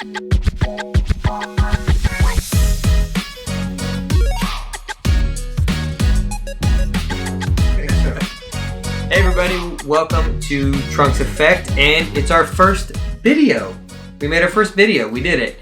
Hey everybody, welcome to Trunks Effect, and it's our first video. We made our first video, we did it.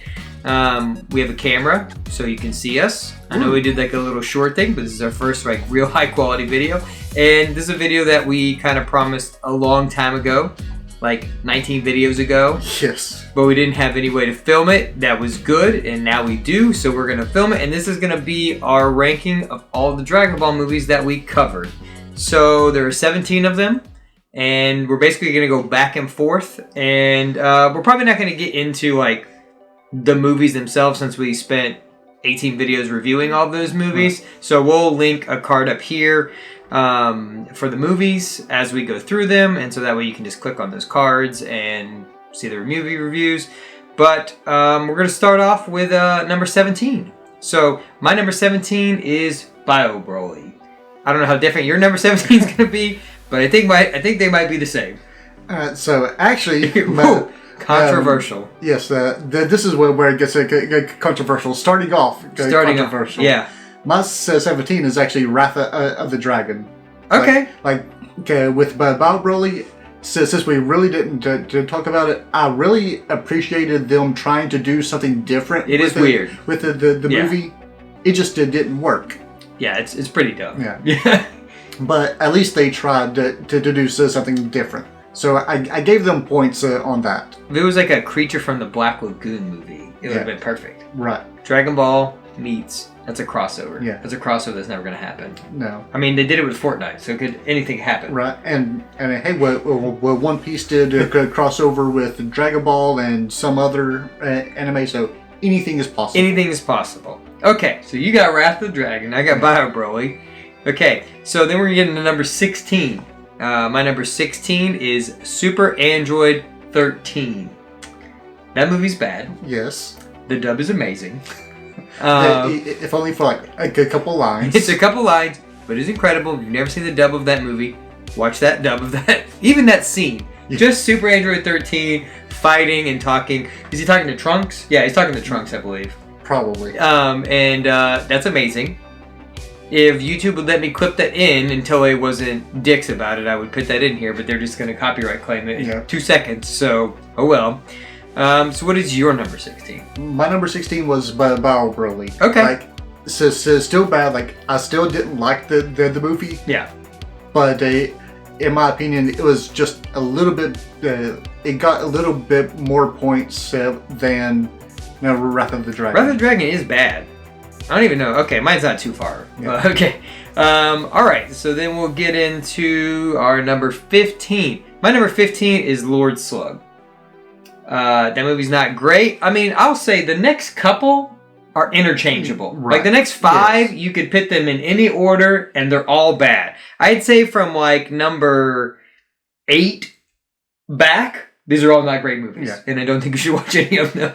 We have a camera, so you can see us. I know we did like a little short thing, but this is our first like real high quality video. And this is a video that we kind of promised a long time ago, like 19 videos ago. Yes. But we didn't have any way to film it that was good, and now we do, so we're gonna film it, and this is gonna be our ranking of all the Dragon Ball movies that we covered. So there are 17 of them, and we're basically going to go back and forth, and we're probably not going to get into like the movies themselves since we spent 18 videos reviewing all of those movies. So we'll link a card up here for the movies as we go through them, and so that way you can just click on those cards and see the movie reviews. But we're going to start off with number 17. So my number 17 is Bio Broly. I don't know how different your number 17 is going to be, but I think they might be the same. So actually, controversial. Yes, this is where it gets controversial. Starting off, controversial. Yeah. My 17 is actually Wrath of the Dragon. Okay. With Bio Broly, since we really didn't talk about it, I really appreciated them trying to do something different. It is weird with the movie. It just didn't work. Yeah, it's pretty dumb. Yeah. But at least they tried to do something different. So I gave them points on that. If it was like a Creature from the Black Lagoon movie, it would have been perfect. Right. Dragon Ball meets, that's a crossover. Yeah. That's a crossover that's never going to happen. No. I mean, they did it with Fortnite, so could anything happen? Right. And hey, One Piece did a crossover with Dragon Ball and some other anime, so anything is possible. Anything is possible. Okay, so you got Wrath of the Dragon, I got Bio Broly. Okay, so then we're getting to number 16. My number 16 is Super Android 13. That movie's bad. Yes. The dub is amazing. If only for like a couple lines. It's a couple lines, but it's incredible. If you've never seen the dub of that movie, watch that dub of that. Even that scene. Yeah. Just Super Android 13 fighting and talking. Is he talking to Trunks? Yeah, he's talking to Trunks, I believe. Probably. That's amazing. If YouTube would let me clip that in until I wasn't dicks about it, I would put that in here, but they're just going to copyright claim it in 2 seconds, so oh well. So what is your number 16? My number 16 was Bio Broly. Okay. So still bad. I still didn't like the movie. Yeah. But in my opinion, it was just a little bit. It got a little bit more points than Wrath of the Dragon. Wrath of the Dragon is bad. I don't even know. Okay, mine's not too far. Yeah. Okay. Alright, so then we'll get into our number 15. My number 15 is Lord Slug. That movie's not great. I mean, I'll say the next couple are interchangeable. Right. Like the next 5, you could put them in any order and they're all bad. I'd say from like number 8 back, these are all not great movies. Yeah. And I don't think you should watch any of them.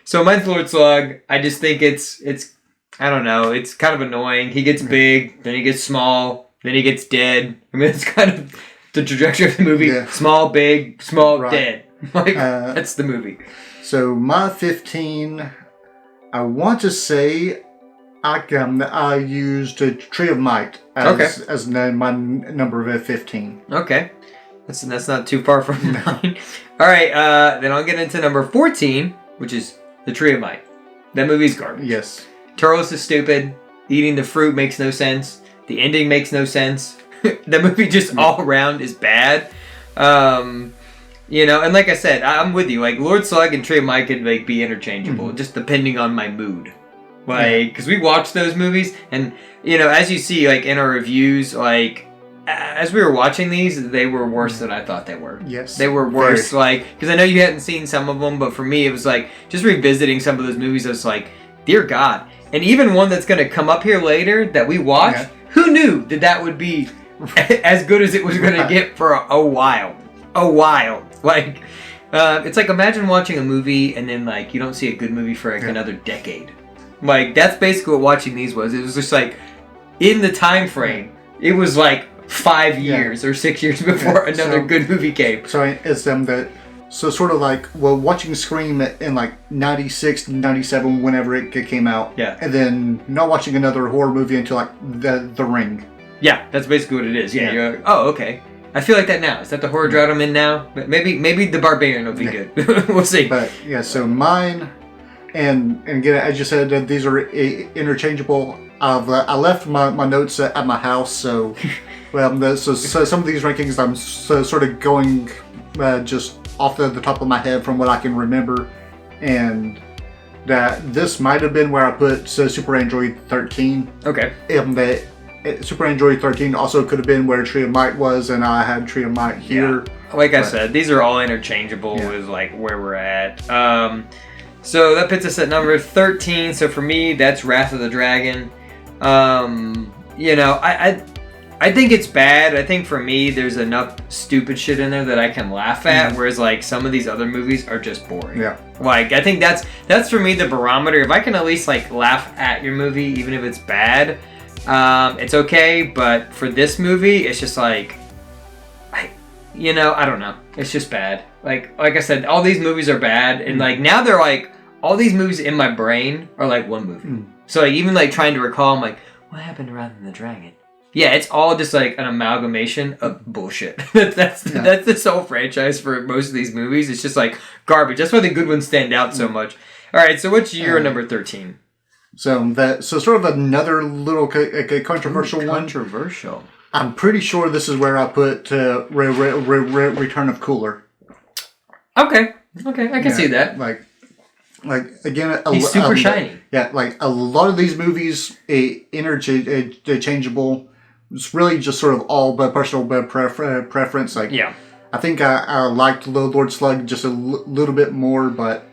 So mine's Lord Slug. I just think it's I don't know, it's kind of annoying. He gets big, then he gets small, then he gets dead. I mean, it's kind of the trajectory of the movie. Yeah. Small, big, small, dead. Like, that's the movie. So my 15, I want to say I used a Tree of Might as my number 15. Okay. That's not too far from mine. All right, then I'll get into number 14, which is The Tree of Might. That movie's garbage. Yes. Turles is stupid. Eating the fruit makes no sense. The ending makes no sense. The movie just all around is bad. And like I said, I'm with you. Like Lord Slug and Tree of Might could like be interchangeable, just depending on my mood. Like, because we watched those movies, and as you see, like in our reviews, like. As we were watching these, they were worse than I thought they were. Yes. They were worse, because I know you hadn't seen some of them, but for me, it was like, just revisiting some of those movies, I was like, dear God. And even one that's going to come up here later that we watched, who knew that would be as good as it was going to get for a while. A while. Like, it's like, imagine watching a movie and then, like, you don't see a good movie for, like, another decade. Like, that's basically what watching these was. It was just, like, in the time frame, it was, like, 5 years or 6 years before another good movie came. So it's them that So sort of like, well, watching Scream in like 96, 97, whenever it came out. Yeah. And then not watching another horror movie until like The Ring. Yeah, that's basically what it is. Yeah. You're like, oh, okay. I feel like that now. Is that the horror drought I'm in now? Maybe The Barbarian will be good. We'll see. But yeah, so mine, and again, as you said, these are interchangeable. I left my notes at my house, so so some of these rankings I'm sort of going just off the top of my head from what I can remember, and that this might have been where I put Super Android 13. Okay. That Super Android 13 also could have been where Tree of Might was, and I had Tree of Might here. Yeah. Like I said, these are all interchangeable with like where we're at. So that puts us at number 13. So for me, that's Wrath of the Dragon. I think it's bad. I think for me, there's enough stupid shit in there that I can laugh at, whereas like some of these other movies are just boring. Yeah. Like I think that's for me the barometer. If I can at least like laugh at your movie, even if it's bad, it's okay. But for this movie, it's just like, I don't know. It's just bad. Like I said, all these movies are bad, and like now they're like all these movies in my brain are like one movie. So like even like trying to recall, I'm like, what happened to Wrath of the Dragon? Yeah, it's all just like an amalgamation of bullshit. That's the sole franchise for most of these movies. It's just like garbage. That's why the good ones stand out so much. All right, so what's your number 13? So sort of another little controversial one. Controversial. I'm pretty sure this is where I put Return of Cooler. Okay, I can see that. Like again, he's super shiny. Yeah, like a lot of these movies, interchangeable. It's really just sort of all but personal preference. Like, I think I liked Lord Slug just a little bit more, but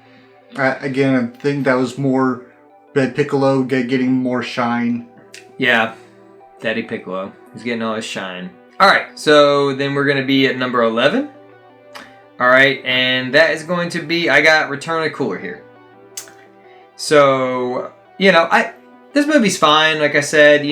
again, I think that was more Piccolo getting more shine. Yeah, Daddy Piccolo. He's getting all his shine. All right, so then we're going to be at number 11. All right, and that is going to be, I got Return of Cooler here. So, this movie's fine, like I said,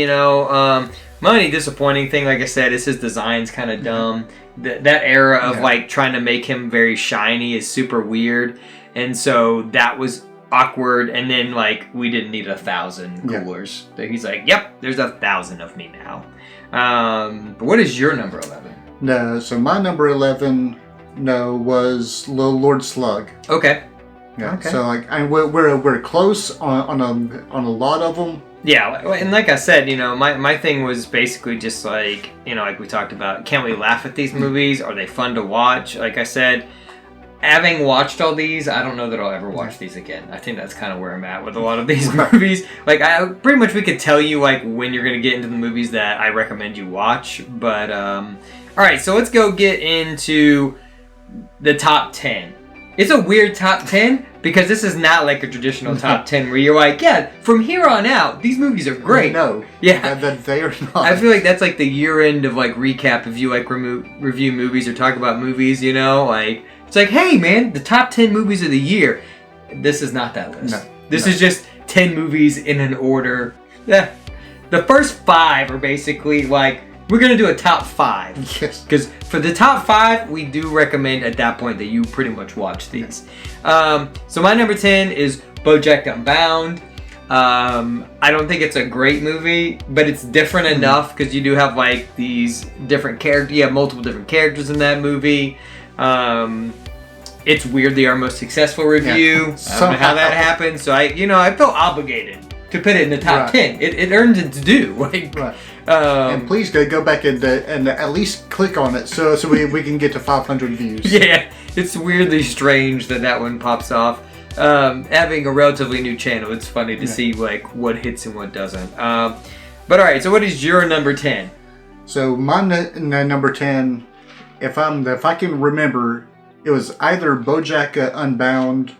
my only disappointing thing, like I said, is his design's kind of dumb. That era of like trying to make him very shiny is super weird, and so that was awkward. And then like we didn't need 1,000 coolers. So he's like, "Yep, there's 1,000 of me now." But what is your number 11? No, so my number 11, was Lord Slug. Okay. Yeah. Okay. So like, we're close on a lot of them. Yeah, and like I said, my thing was basically just like, like we talked about, can we laugh at these movies? Are they fun to watch? Like I said, having watched all these, I don't know that I'll ever watch these again. I think that's kind of where I'm at with a lot of these movies. Like, pretty much we could tell you like when you're going to get into the movies that I recommend you watch. But, all right, so let's go get into the top 10. It's a weird top 10 because this is not like a traditional top 10 where you're like, yeah, from here on out, these movies are great. No. Yeah. That they are not. I feel like that's like the year end of like recap if you like review movies or talk about movies, like it's like, hey man, the top 10 movies of the year. This is not that list. No. This is just 10 movies in an order. Yeah. The first 5 are basically like, we're going to do a top 5. Yes. Because for the top 5, we do recommend at that point that you pretty much watch these. So my number 10 is Bojack Unbound. I don't think it's a great movie, but it's different enough because you do have like these different characters. You have multiple different characters in that movie. It's weirdly our most successful review. Yeah. I don't know how that happened. So I felt obligated to put it in the top 10. It earned its due. Like, right. And please go back and at least click on it so we can get to 500 views. Yeah, it's weirdly strange that one pops off. Having a relatively new channel, it's funny to see like what hits and what doesn't. But all right, so what is your number 10? So my number 10, if I can remember, it was either Bojack Unbound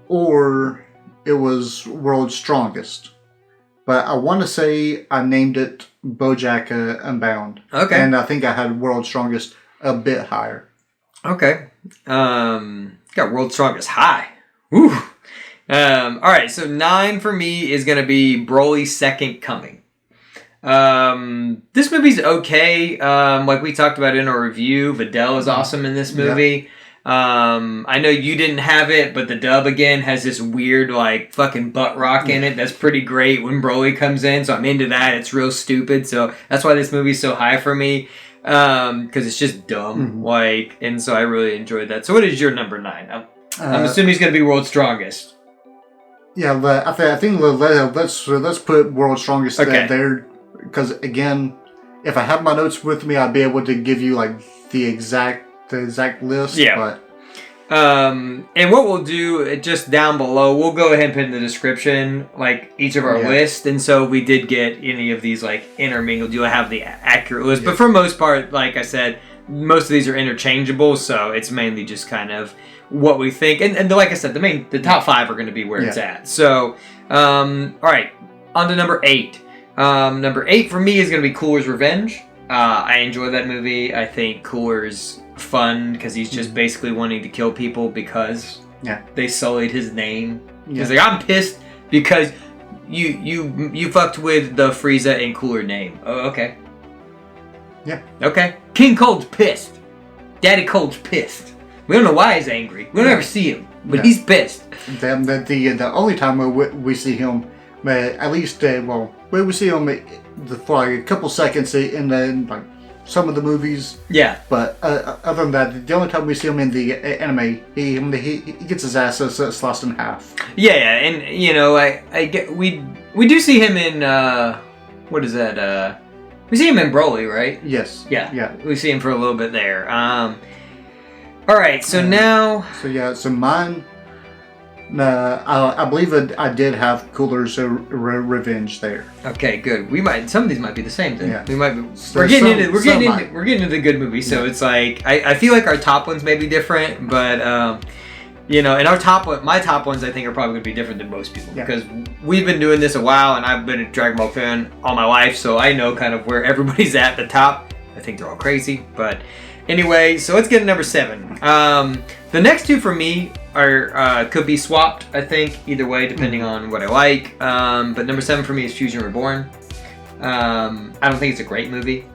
or it was World's Strongest. But I want to say I named it Bojack Unbound. Okay. And I think I had World's Strongest a bit higher. Okay. Got World's Strongest high. Woo. All right, so 9 for me is going to be Broly's Second Coming. This movie's okay. Like we talked about in our review, Videl is awesome in this movie. I know you didn't have it, but the dub again has this weird like fucking butt rock in it. That's pretty great when Broly comes in, so I'm into that. It's real stupid, so that's why this movie's so high for me. Because it's just dumb, and so I really enjoyed that. So what is your number 9? I'm assuming he's gonna be World's Strongest. Yeah, but I think let's put World's Strongest there, because again, if I have my notes with me, I'd be able to give you like the exact list. Yeah. But and what we'll do, just down below, we'll go ahead and put in the description like each of our lists. And so if we did get any of these like intermingled, you'll have the accurate list. But for most part, like I said, most of these are interchangeable, so it's mainly just kind of what we think. And like I said, the top 5 are going to be where it's at. So, all right, on to number 8. Number 8 for me is going to be Cooler's Revenge. I enjoy that movie. I think Cooler's fun because he's just basically wanting to kill people because they sullied his name. He's like, I'm pissed because you fucked with the Frieza and Cooler name. Oh, okay. Yeah. Okay. King Cold's pissed. Daddy Cold's pissed. We don't know why he's angry. We don't ever see him, but he's pissed. The only time we see him, at least, we see him for like a couple seconds in like some of the movies. Yeah. But other than that, the only time we see him in the anime, he gets his ass sliced in half. Yeah, and you know, I get we do see him in what is that? We see him in Broly, right? Yes. Yeah. We see him for a little bit there. All right, so now. So mine. I believe I did have Cooler's Revenge there. Okay, good. Some of these might be the same thing. Yeah. We might be. We're getting into the good movies, so it's like I feel like our top ones may be different, but you know, and my top ones I think are probably going to be different than most people because we've been doing this a while, and I've been a Dragon Ball fan all my life, so I know kind of where everybody's at the top. I think they're all crazy, but anyway, so let's get to number 7. The next 2 for me are could be swapped, I think, either way, depending on what I like. But number 7 for me is Fusion Reborn. I don't think it's a great movie,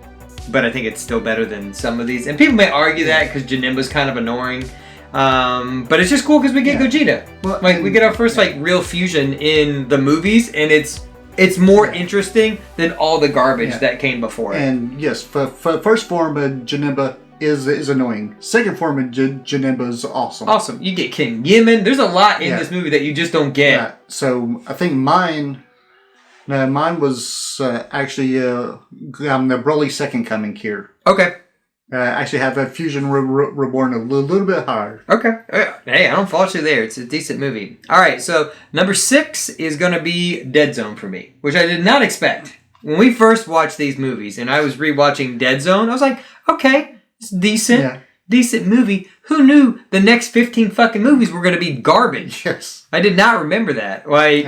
but I think it's still better than some of these. And people may argue that because Janemba's kind of annoying. But it's just cool because we get Gogeta. Well, like we get our first like real fusion in the movies, and it's more interesting than all the garbage that came before. And yes, first form of Janemba is annoying. Second form of Janemba is awesome. Awesome. You get King Yemen. There's a lot in this movie that you just don't get. Yeah. So I think mine was actually the Broly's second coming here. Okay. Actually have a Fusion Reborn a little bit higher. Okay. Hey, I don't fault you there. It's a decent movie. All right, so number 6 is going to be Dead Zone for me, which I did not expect. When we first watched these movies and I was rewatching Dead Zone, I was like, okay, it's decent. Yeah. Decent movie. Who knew the next 15 fucking movies were going to be garbage? Yes. I did not remember that. I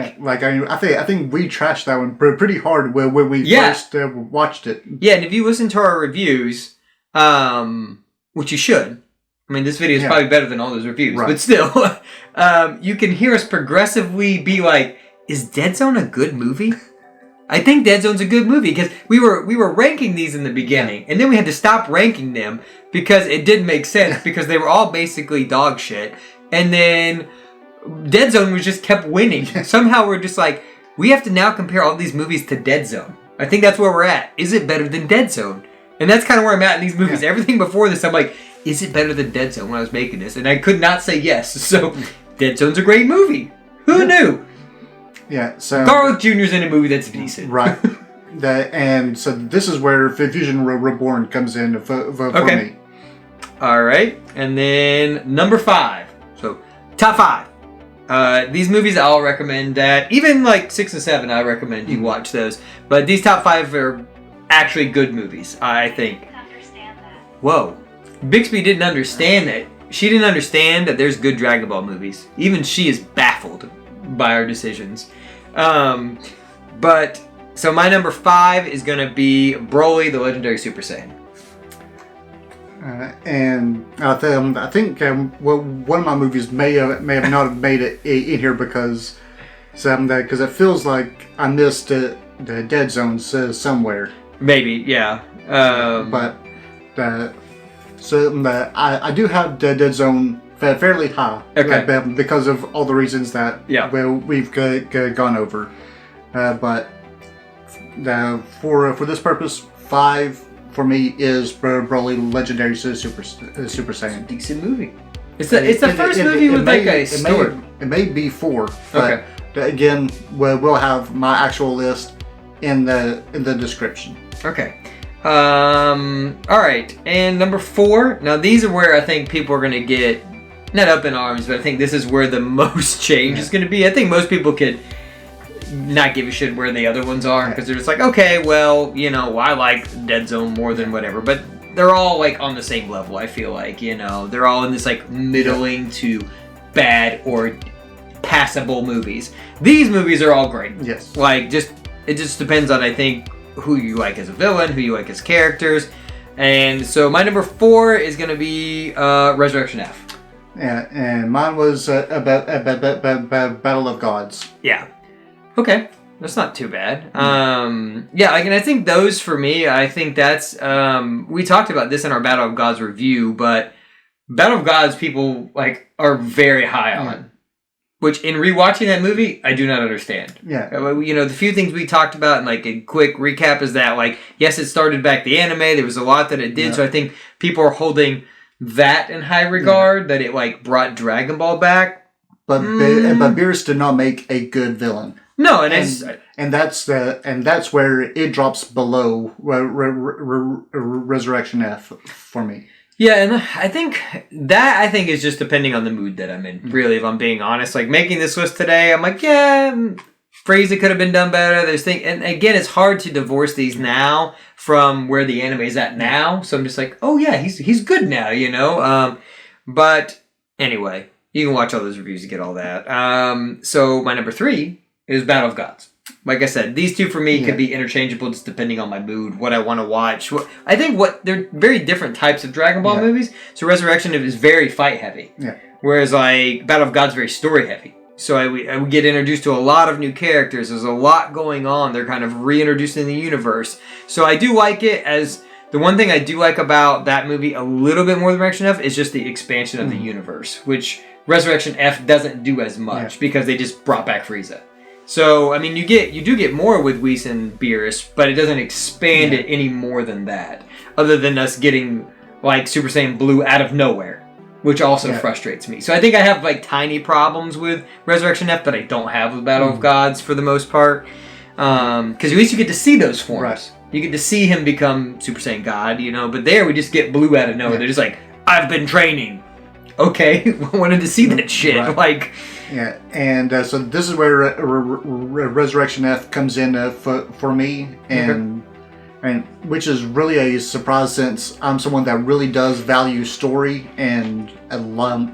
think we trashed that one pretty hard when we first watched it. Yeah, and if you listen to our reviews, which you should. I mean, this video is probably better than all those reviews, but still, you can hear us progressively be like, is Dead Zone a good movie? I think Dead Zone's a good movie because we were ranking these in the beginning, and then we had to stop ranking them because it didn't make sense because they were all basically dog shit, and then Dead Zone was just kept winning. Somehow we're just like, we have to now compare all these movies to Dead Zone. I think that's where we're at. Is it better than Dead Zone? And that's kind of where I'm at in these movies. Yeah. Everything before this, I'm like, is it better than Dead Zone when I was making this? And I could not say yes. So, Dead Zone's a great movie. Who knew? Yeah, so... Garlic Jr.'s in a movie that's decent. Right. And so this is where Fusion Reborn comes in for me. All right. And then number 5. So, top 5. These movies I'll recommend that. Even like 6 and 7, I recommend you watch those. But these top 5 are actually good movies, I think. I didn't understand that. Whoa. Bixby didn't understand that. She didn't understand that there's good Dragon Ball movies. Even she is baffled by our decisions. But, so my number 5 is going to be Broly, the Legendary Super Saiyan. And I think one of my movies may have not have made it in here because it feels like I missed the Dead Zone somewhere. Maybe, yeah. So I do have Dead Zone fairly high. Okay. Because of all the reasons that we've gone over. But for this purpose, 5 for me is Broly Legendary Super Saiyan. Decent movie. It's the first movie with like a story. It may be 4. But again, we'll have my actual list in the description. Okay. All right. And number 4. Now these are where I think people are gonna get not up in arms, but I think this is where the most change is gonna be. I think most people could not give a shit where the other ones are because they're just like, okay, well, I like Dead Zone more than whatever, but they're all like on the same level. I feel like they're all in this like middling to bad or passable movies. These movies are all great. Yes. Like it just depends on I think who you like as a villain, who you like as characters, and so my number 4 is gonna be Resurrection F. Yeah, and mine was about Battle of Gods. Yeah. Okay, that's not too bad. Yeah, like, and I think those for me, I think that's we talked about this in our Battle of Gods review, but Battle of Gods people like are very high on, which in rewatching that movie, I do not understand. Yeah, the few things we talked about, and like a quick recap is that like yes, it started back the anime. There was a lot that it did, so I think people are holding that in high regard that it like brought Dragon Ball back. But Beerus did not make a good villain. No, and that's where it drops below Resurrection F for me. Yeah, and I think is just depending on the mood that I'm in. Really, if I'm being honest, like making this list today, I'm like, Frieza could have been done better. And again, it's hard to divorce these now from where the anime is at now. So I'm just like, oh yeah, he's good now, But anyway, you can watch all those reviews to get all that. So my number 3 is Battle of Gods. Like I said, these two for me could be interchangeable just depending on my mood, what I want to watch. I think they're very different types of Dragon Ball movies. So Resurrection is very fight heavy. Yeah. Whereas like Battle of Gods is very story heavy. So I would get introduced to a lot of new characters. There's a lot going on. They're kind of reintroducing the universe. So I do like it as the one thing I do like about that movie a little bit more than Resurrection F is just the expansion of the universe, which Resurrection F doesn't do as much because they just brought back Frieza. So, I mean, you do get more with Whis and Beerus, but it doesn't expand it any more than that. Other than us getting, like, Super Saiyan Blue out of nowhere, which also frustrates me. So I think I have, like, tiny problems with Resurrection F that I don't have with Battle of Gods for the most part. Because at least you get to see those forms. Right. You get to see him become Super Saiyan God, But there we just get Blue out of nowhere. They're just like, I've been training. Okay, wanted to see that shit. Right. Like... Yeah, and so this is where Resurrection F comes in for me, and which is really a surprise since I'm someone that really does value story and a lot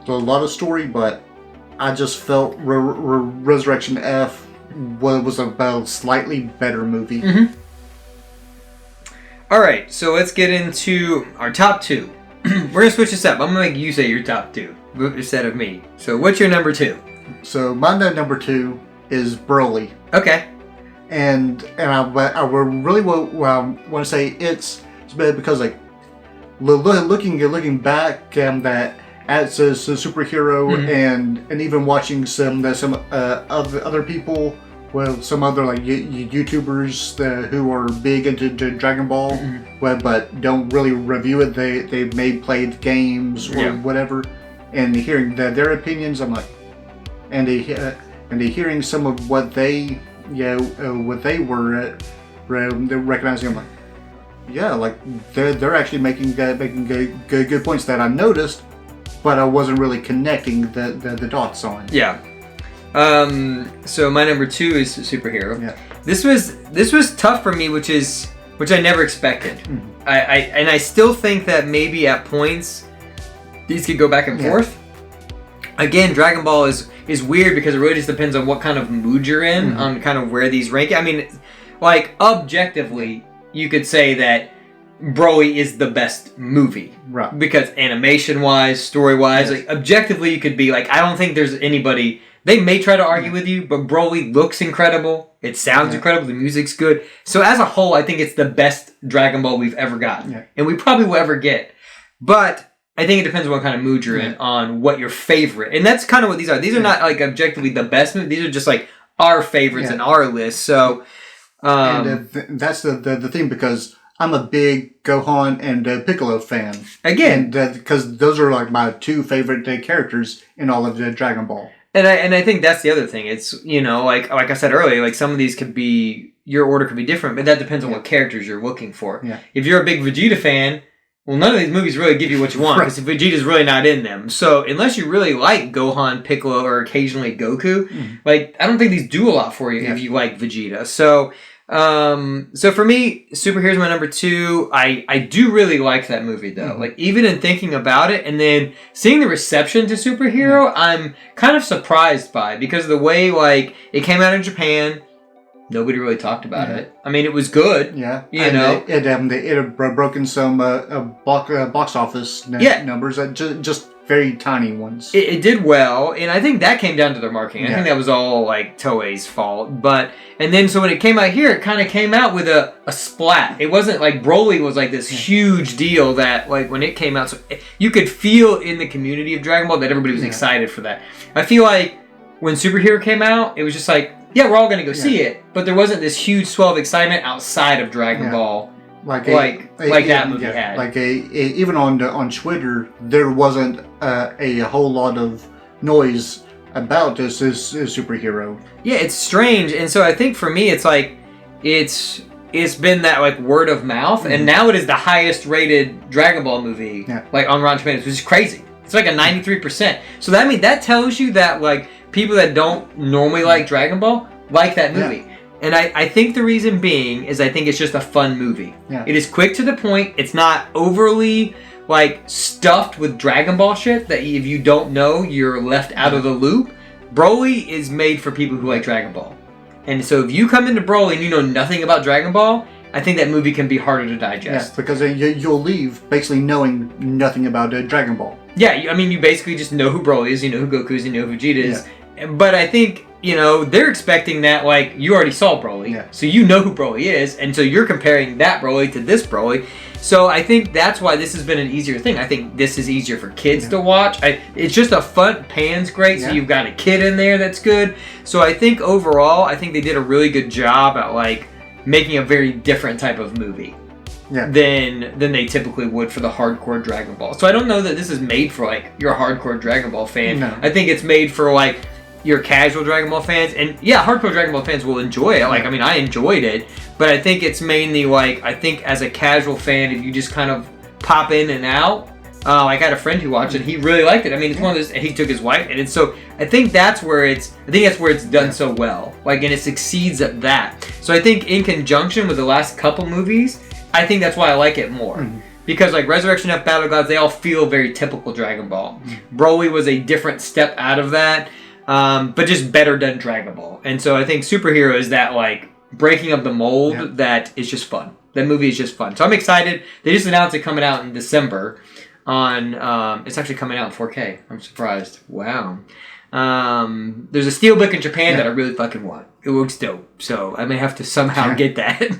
of story, but I just felt Resurrection F was about a slightly better movie. Mm-hmm. All right, so let's get into our top 2. We're going to switch this up. I'm going to make you say your top 2 instead of me. So what's your number 2? So my number 2 is Broly. Okay. And I really want to say it's because like looking back that as a superhero and even watching some other people, well, some other like YouTubers who are big into Dragon Ball, but don't really review it. They may play games or whatever, and hearing their opinions, I'm like, and hearing some of what they were recognizing, I'm like, yeah, like they're actually making good points that I noticed, but I wasn't really connecting the dots on. Yeah. So my number 2 is superhero. Yeah. This was tough for me, which I never expected. I still think that maybe at points these could go back and forth. Again, Dragon Ball is weird because it really just depends on what kind of mood you're in, on kind of where these rank. I mean, like objectively, you could say that Broly is the best movie. Right. Because animation-wise, story-wise, Yes. like objectively, you could be like, I don't think there's anybody. They may try to argue with you, but Broly looks incredible. It sounds incredible. The music's good. So as a whole, I think it's the best Dragon Ball we've ever gotten, and we probably will ever get. But I think it depends on what kind of mood you're in, on what your favorite. And that's kind of what these are. These are not like objectively the best movies. These are just like our favorites in our list. So, and that's the thing, because I'm a big Gohan and Piccolo fan. Again, because those are like my two favorite characters in all of the Dragon Ball. And I think that's the other thing. It's, you know, like I said earlier, like some of these could be, your order could be different, but that depends on what characters you're looking for. Yeah. If you're a big Vegeta fan, well, none of these movies really give you what you want, because Vegeta's really not in them. So unless you really like Gohan, Piccolo, or occasionally Goku, like I don't think these do a lot for you if you like Vegeta. So so for me, Superhero's my number 2. I do really like that movie though. Like even in thinking about it and then seeing the reception to Superhero, I'm kind of surprised by, because of the way like it came out in Japan. Nobody really talked about it. I mean, it was good. Yeah, you know, it had broken some box office numbers, just very tiny ones. It did well, and I think that came down to their marketing. I think that was all like Toei's fault. And then so when it came out here, it kind of came out with a splat. It wasn't like Broly was like this huge deal that like when it came out, so you could feel in the community of Dragon Ball that everybody was excited for that. I feel like when Superhero came out, it was just like, yeah, we're all going to go see it, but there wasn't this huge swell of excitement outside of Dragon Ball like that movie had. Like even on Twitter, there wasn't a whole lot of noise about this Superhero. Yeah, it's strange, and so I think for me, it's like it's been that like word of mouth, and now it is the highest rated Dragon Ball movie, like on Rotten Tomatoes, which is crazy. It's like a 93%. So that tells you that like people that don't normally like Dragon Ball like that movie. And I think the reason being is I think it's just a fun movie. It is quick to the point. It's not overly like stuffed with Dragon Ball shit that if you don't know, you're left out of the loop. Broly is made for people who like Dragon Ball. And so if you come into Broly and you know nothing about Dragon Ball, I think that movie can be harder to digest. Yeah, because you'll leave basically knowing nothing about Dragon Ball. Yeah, I mean, you basically just know who Broly is, you know who Goku is, you know who Vegeta is. But I think, you know, they're expecting that, like, you already saw Broly, so you know who Broly is, and so you're comparing that Broly to this Broly. So I think that's why this has been an easier thing. I think this is easier for kids to watch. It's just a fun, Pan's great, so you've got a kid in there that's good. So I think overall, I think they did a really good job at, like, making a very different type of movie. Than they typically would for the hardcore Dragon Ball. So I don't know that this is made for like your hardcore Dragon Ball fan. No. I think it's made for like your casual Dragon Ball fans, and yeah, hardcore Dragon Ball fans will enjoy it. Like I mean, I enjoyed it, but I think it's mainly like I think as a casual fan, if you just kind of pop in and out. I got a friend who watched it. He really liked it. I mean, it's one of those. He took his wife, and it's so. I think that's where it's done so well. Like, and it succeeds at that. So I think in conjunction with the last couple movies. I think that's why I like it more. Because like Resurrection F, Battle Gods, they all feel very typical Dragon Ball. Broly was a different step out of that, but just better done Dragon Ball. And so I think Superhero is that like breaking of the mold that is just fun. That movie is just fun. So I'm excited. They just announced it coming out in December on, it's actually coming out in 4K. I'm surprised. Wow. There's a steelbook in Japan that I really fucking want. It looks dope. So I may have to somehow get that.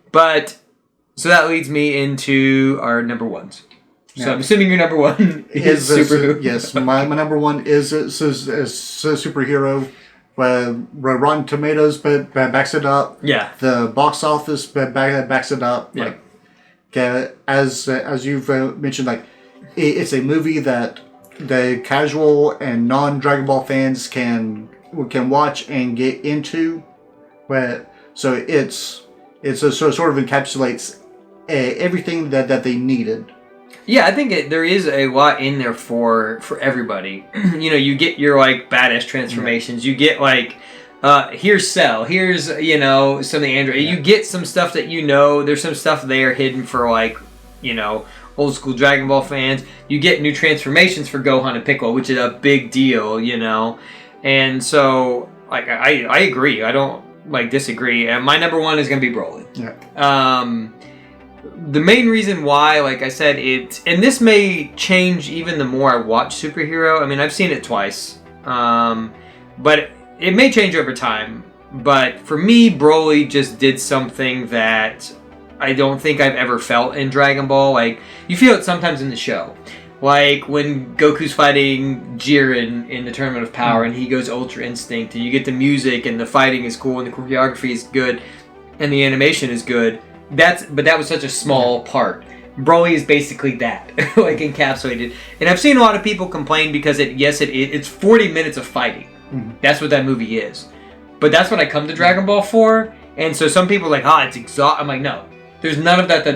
But, so that leads me into our number ones. So I'm assuming your number one is Superhero. Yes, my number one is Superhero. Rotten Tomatoes backs it up. Yeah. The box office backs it up. Yeah. Like, as you've mentioned, like it's a movie that the casual and non-Dragon Ball fans can watch and get into. So it sort of encapsulates everything that they needed. Yeah, I think there is a lot in there for everybody. You know, you get your like badass transformations. You get like, here's Cell. Here's some of the android. You get some stuff that there's some stuff there hidden for like, old school Dragon Ball fans. You get new transformations for Gohan and Piccolo, which is a big deal. And so like I agree. I don't disagree. And my number one is gonna be Broly. Yeah. the main reason why, like I said, and this may change even the more I watch superhero. I mean, I've seen it twice, but it may change over time. But for me, Broly just did something that I don't think I've ever felt in Dragon Ball. Like, you feel it sometimes in the show. Like when Goku's fighting Jiren in the Tournament of Power and he goes Ultra Instinct and you get the music and the fighting is cool and the choreography is good and the animation is good. But that was such a small part. Broly is basically that, like encapsulated. And I've seen a lot of people complain because it's 40 minutes of fighting. That's what that movie is. But that's what I come to Dragon Ball for. And so some people are like, it's exhaust. I'm like, no. There's none of that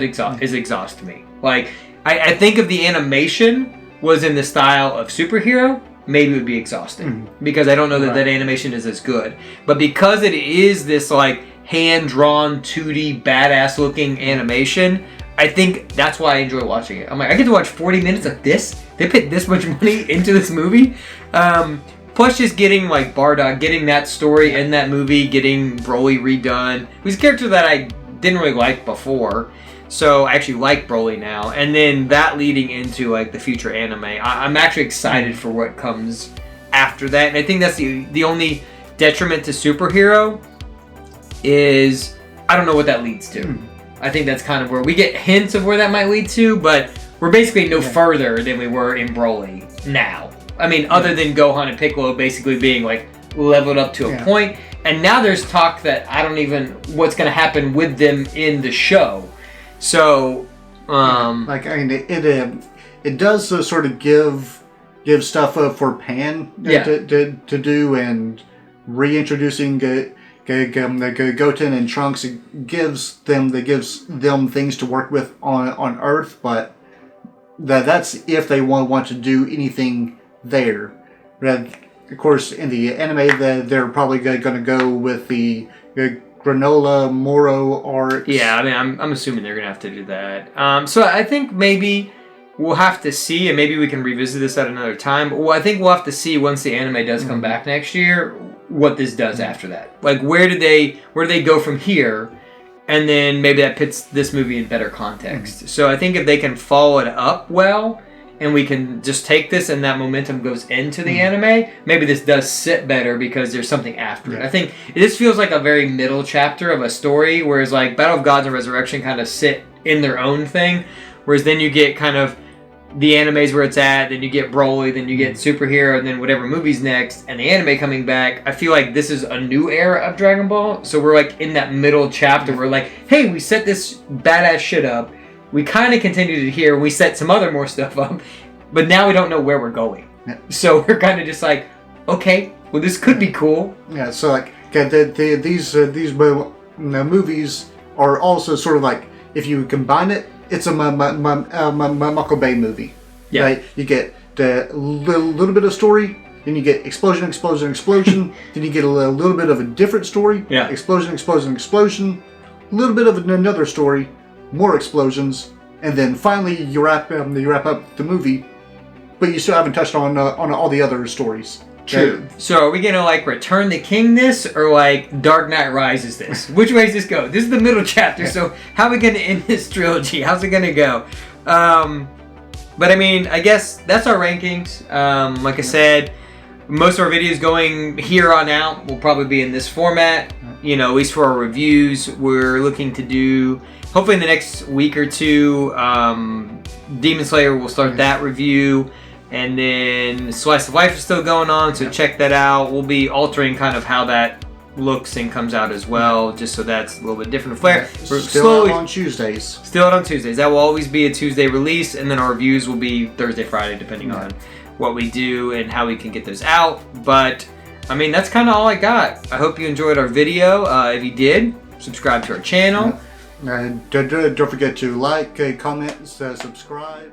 is exhaust to me. Like, I think if the animation was in the style of superhero, maybe it would be exhausting. Because I don't know that animation is as good. But because it is this, like, hand-drawn, 2D, badass-looking animation, I think that's why I enjoy watching it. I'm like, I get to watch 40 minutes of this? They put this much money into this movie? Plus just getting, like, Bardock, getting that story in that movie, getting Broly redone, who's a character that I didn't really like before. So I actually like Broly now. And then that leading into, like, the future anime. I'm actually excited for what comes after that. And I think that's the only detriment to superhero is I don't know what that leads to. I think that's kind of where we get hints of where that might lead to, but we're basically no further than we were in Broly now. I mean, other than Gohan and Piccolo basically being, like, leveled up to a point. And now there's talk that I don't even what's going to happen with them in the show. So, like, I mean, it does sort of give stuff for Pan to do, and reintroducing Goten and Trunks. It gives them things to work with on Earth, but that's if they want to do anything there. Of course, in the anime, they're probably going to go with the Granola Moro arcs. Yeah, I mean, I'm assuming they're going to have to do that. So I think maybe we'll have to see, and maybe we can revisit this at another time. But I think we'll have to see once the anime does come back next year, what this does after that. Like, where do they go from here? And then maybe that puts this movie in better context. So I think if they can follow it up well, and we can just take this and that momentum goes into the anime, maybe this does sit better because there's something after it. I think this feels like a very middle chapter of a story, whereas like Battle of Gods and Resurrection kind of sit in their own thing, whereas then you get kind of the anime's where it's at, then you get Broly, then you get superhero, and then whatever movie's next, and the anime coming back. I feel like this is a new era of Dragon Ball, so we're like in that middle chapter. We're like, hey, we set this badass shit up. We kind of continued it here. We set some other more stuff up, but now we don't know where we're going. So we're kind of just like, okay, well, this could be cool. Yeah. So like, these movies are also sort of like, if you combine it, it's a Michael Bay movie. Yeah. Right? You get a little bit of story, then you get explosion, then you get a little bit of a different story. Yeah. Explosion, a little bit of another story. More explosions, and then finally you wrap up the movie, but you still haven't touched on all the other stories. True. So are we gonna like Return the King this, or like Dark Knight Rises this? Which way does this go? This is the middle chapter. So how are we gonna end this trilogy? How's it gonna go? But I mean, I guess that's our rankings. Like I said, most of our videos going here on out will probably be in this format. You know, at least for our reviews, we're looking to do. Hopefully in the next week or two, Demon Slayer will start that review. And then Slice of Life is still going on, so check that out. We'll be altering kind of how that looks and comes out as well, just so that's a little bit different flair. We're still out on Tuesdays. Still out on Tuesdays. That will always be a Tuesday release, and then our reviews will be Thursday, Friday, depending on what we do and how we can get those out. But, I mean, that's kind of all I got. I hope you enjoyed our video. If you did, subscribe to our channel. Don't forget to like, comment, subscribe.